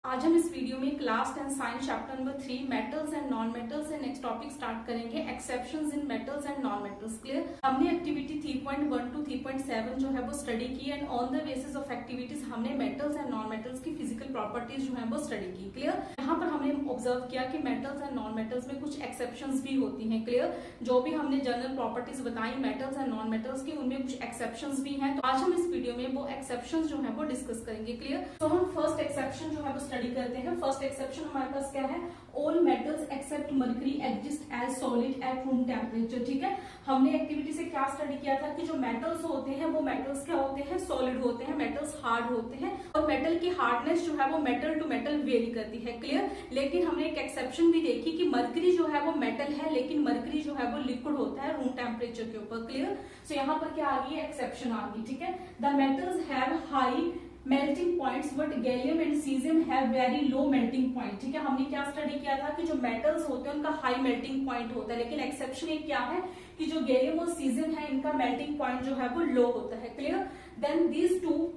आज हम इस वीडियो में class 10 science chapter number 3 metals and non metals से नेक्स्ट टॉपिक स्टार्ट करेंगे, exceptions in metals and non metals. Clear. हमने एक्टिविटी 3.1 टू 3.7 जो है वो स्टडी की and on the basis of activities हमने मेटल्स एंड नॉन मेटल्स की physical properties जो है वो स्टडी की। क्लियर। यहाँ पर हमने ऑब्जर्व किया कि मेटल्स एंड नॉन मेटल्स में कुछ एक्सेप्शंस भी होती हैं। क्लियर। जो भी हमने जनरल प्रॉपर्टीज बताई मेटल्स एंड नॉन मेटल्स की, उनमें कुछ एक्सेप्शंस भी हैं। तो आज हम इस वीडियो में वो एक्सेप्शंस जो है वो डिस्कस करेंगे। क्लियर। तो हम फर्स्ट एक्सेप्शन जो है वो स्टडी करते हैं। फर्स्ट एक्सेप्शन हमारे पास क्या है? All metals except mercury exist as solid at room temperature. ठीक है। हमने एक्टिविटी से क्या स्टडी किया था कि जो मेटल्स होते हैं वो मेटल्स क्या होते हैं? सॉलिड होते हैं। मेटल्स हार्ड होते हैं और मेटल की हार्डनेस जो है वो मेटल टू मेटल वेरी करती है। क्लियर। लेकिन हमने एक एक्सेप्शन भी देखी कि मर्करी जो है वो मेटल है, लेकिन मर्करी जो है वो लिक्विड होता है रूम टेम्परेचर के ऊपर। क्लियर। सो यहाँ पर क्या आ गई? एक्सेप्शन आ गई। ठीक है। The metals have high melting points but gallium and caesium have very low melting point. ठीक है। हमने क्या स्टडी किया था कि जो मेटल्स होते हैं उनका हाई मेल्टिंग पॉइंट होता है, लेकिन एक्सेप्शन एक क्या है कि जो गैलियम और सीजियम है इनका मेल्टिंग पॉइंट जो है वो लो होता है। Clear. Then these two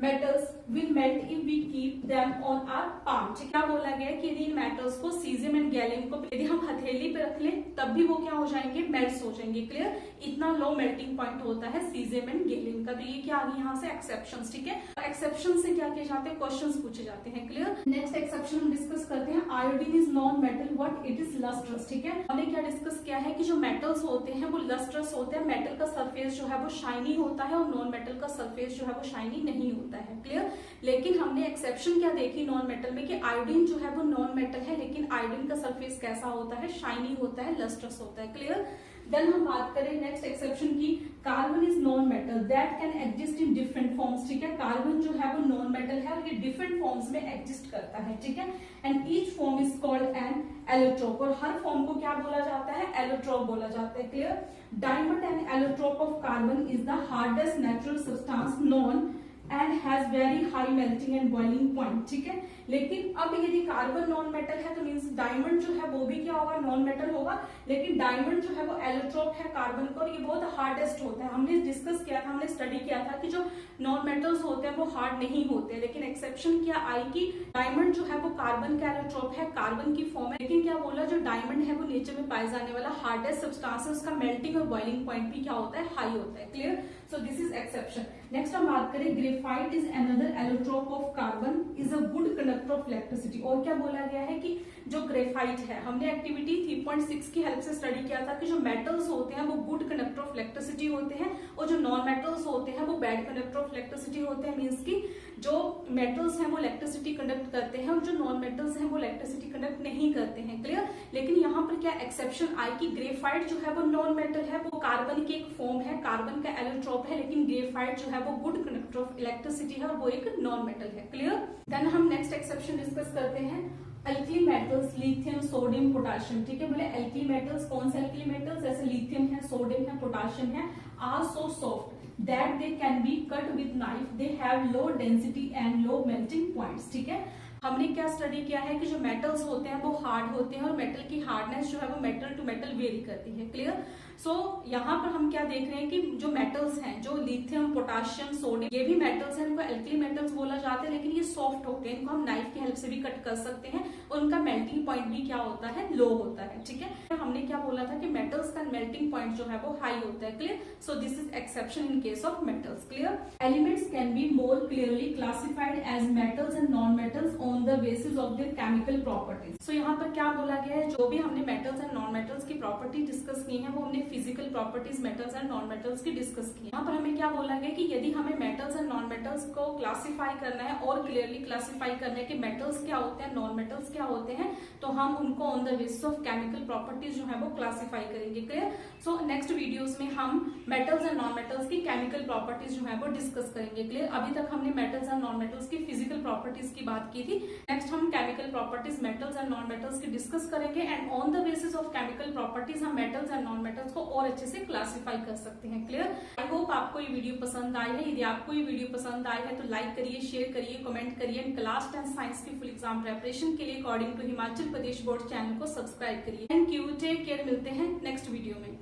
metals will melt if we keep them on our palm. क्या बोला गया है कि यदि इन मेटल्स को सीजियम एंड गैलियम को यदि हम हथेली पे रख लें तब भी वो क्या हो जाएंगे? मेल्ट हो जाएंगे। क्लियर। इतना लो मेल्टिंग पॉइंट होता है सीजियम एंड गैलियम का। तो ये क्या आ गई यहाँ से? एक्सेप्शंस। ठीक है। एक्सेप्शन से क्या किए जाते हैं? क्वेश्चंस पूछे जाते हैं। क्लियर। नेक्स्ट एक्सेप्शन हम डिस्कस करते हैं। Iodine is non metal but it is lustrous. ठीक है। हमने क्या डिस्कस किया है कि जो मेटल्स होते हैं वो लस्ट्रस होते हैं। मेटल का सरफेस जो है वो शाइनी होता है और नॉन मेटल का सरफेस जो है वो शाइनी नहीं होता है। क्लियर। लेकिन हमने एक्सेप्शन क्या देखी नॉन मेटल में कि आयोडीन जो है वो नॉन मेटल है, लेकिन आयोडीन का सरफेस कैसा होता है? शाइनी होता है, लस्ट्रस होता है। क्लियर। देन हम बात करें नेक्स्ट एक्सेप्शन की। Carbon is non metal that can exist in different forms. ठीक है। कार्बन जो है वो नॉन मेटल है और ये डिफरेंट फॉर्म्स में एग्जिस्ट करता है। ठीक है। And each form is called an allotrope. और हर फॉर्म को क्या बोला जाता है? एलोट्रोप बोला जाता है। Clear. Diamond and allotrope of carbon is the hardest natural substance non and has very high melting and boiling point. ठीक है। लेकिन अब यदि कार्बन नॉन मेटल है तो मीन्स डायमंड जो है वो भी क्या होगा? नॉन मेटल होगा। लेकिन डायमंड जो है वो एलोट्रोप है कार्बन को और ये बहुत हार्डेस्ट होता है। हमने डिस्कस किया था, हमने स्टडी किया था कि जो नॉन मेटल्स होते हैं वो हार्ड नहीं होते। लेकिन एक्सेप्शन क्या आई कि डायमंड जो है वो कार्बन का एलोट्रोप है, कार्बन की फॉर्म है। लेकिन क्या बोला? जो डायमंड है वो नेचर में पाए जाने वाला हार्डेस्ट सब्सटेंस है, उसका मेल्टिंग और बॉइलिंग पॉइंट भी क्या होता है? हाई होता है। Clear. So this is exception. Next हम बात करें graphite is another allotrope of carbon is a good conductor of electricity. और क्या बोला गया है कि जो ग्रेफाइट है, हमने एक्टिविटी 3.6 की हेल्प से स्टडी किया था कि जो मेटल्स होते हैं वो गुड कंडक्टर ऑफ इलेक्ट्रिसिटी होते हैं और जो नॉन मेटल्स होते हैं वो बैड कंडक्टर ऑफ इलेक्ट्रिसिटी होते हैं। मीन्स की जो मेटल्स हैं वो इलेक्ट्रिसिटी कंडक्ट करते हैं और जो नॉन मेटल्स हैं वो इलेक्ट्रिसिटी कंडक्ट नहीं करते हैं। क्लियर। लेकिन यहाँ पर क्या एक्सेप्शन आई कि ग्रेफाइट जो है वो नॉन मेटल है, वो कार्बन की एक फॉर्म है, कार्बन का एलोट्रोप है, लेकिन ग्रेफाइट जो है वो गुड कंडक्टर ऑफ इलेक्ट्रिसिटी है और वो एक नॉन मेटल है। क्लियर। देन हम नेक्स्ट एक्सेप्शन डिस्कस करते हैं। Alkali metals lithium sodium potassium. ठीक है। बोले अल्कली मेटल्स कौन से अल्कली मेटल्स? जैसे लिथियम है, सोडियम है, पोटाशियम है, are so soft that they can be cut with knife, they have low density and low melting points। ठीक है। हमने क्या स्टडी किया है कि जो मेटल्स होते हैं वो हार्ड होते हैं और मेटल की हार्डनेस जो है वो मेटल टू मेटल वेरी करती है। क्लियर। सो यहाँ पर हम क्या देख रहे हैं कि जो मेटल्स हैं, जो लिथियम, पोटाशियम, सोडियम, ये भी मेटल्स हैं, इनको एल्कली मेटल्स बोला जाता है, लेकिन ये सॉफ्ट होते हैं, इनको हम नाइफ की हेल्प से भी कट कर सकते हैं और उनका मेल्टिंग पॉइंट भी क्या होता है? लो होता है। ठीक है। हमने क्या बोला था कि मेटल्स का मेल्टिंग पॉइंट जो है वो हाई होता है। Clear. So this is exception in case of metals. Clear. Elements can be more clearly classified as metals and non metals on the basis of their chemical properties. So यहाँ पर क्या बोला गया है? जो भी हमने मेटल्स एंड नॉन मेटल्स की प्रॉपर्टी डिस्कस की है वो हमने physical properties metals and non metals की डिस्कस की। यहाँ पर हमें क्या बोला गया कि यदि हमें मेटल्स एंड नॉन मेटल्स को क्लासिफाई करना है और क्लियरली क्लासिफाई करना है कि मेटल्स क्या होते हैं, नॉन मेटल्स क्या होते हैं, तो हम उनको on the basis of chemical properties जो है वो क्लासिफाई करेंगे। क्लियर। सो नेक्स्ट वीडियोस में हम मेटल्स एंड नॉन मेटल्स की केमिकल प्रॉपर्टीज जो है वो डिस्कस करेंगे। क्लियर। अभी तक हमने मेटल्स एंड नॉन मेटल्स की फिजिकल प्रॉपर्टीज की बात की थी। नेक्स्ट हम chemical properties metals and non metals की डिस्कस करेंगे and on the basis of chemical properties हम मेटल्स एंड नॉन मेटल्स को और अच्छे से क्लासिफाई कर सकते हैं। क्लियर। आई होप आपको ये वीडियो पसंद आई है। यदि आपको ये वीडियो पसंद आई है तो लाइक करिए, शेयर करिए, कमेंट करिए। क्लास 10 साइंस की फुल एग्जाम प्रिपरेशन के लिए according to Himachal Pradesh board channel को सब्सक्राइब करिए। Thank you. Take care. मिलते हैं नेक्स्ट वीडियो में।